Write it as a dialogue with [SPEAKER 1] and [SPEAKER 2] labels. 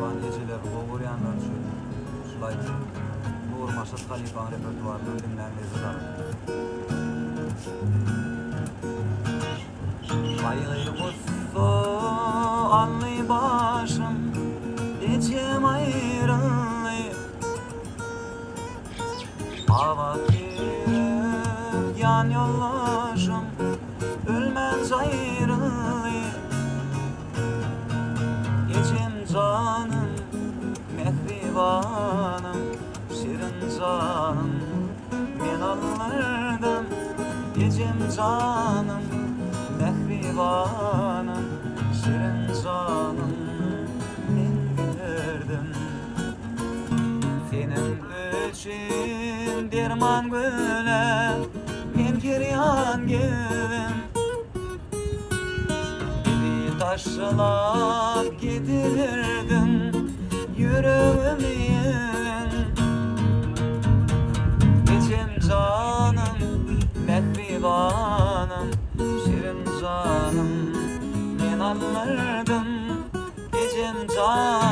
[SPEAKER 1] Uşağın geceler boğur yanlar düşüyor. Şulaydı. Doğru Maşat Halifa'nın repertuarını dinlerinizi zarım. Kaygı kutsu anlı başım, içim ayrılık. Hava kirip yan yollaşım, ölmez ayrılık. İçim canım, mehribanım, şirin canım, men anlardım. İçim canım, mehribanım, şirin canım, men bilirdim. Senin için derman güle, men kiryan geldim. Bizi taşlap getirdin, yüreğimi yedin. İçim canım, mehribanım, şirin canım, men anlardım. İçim canım,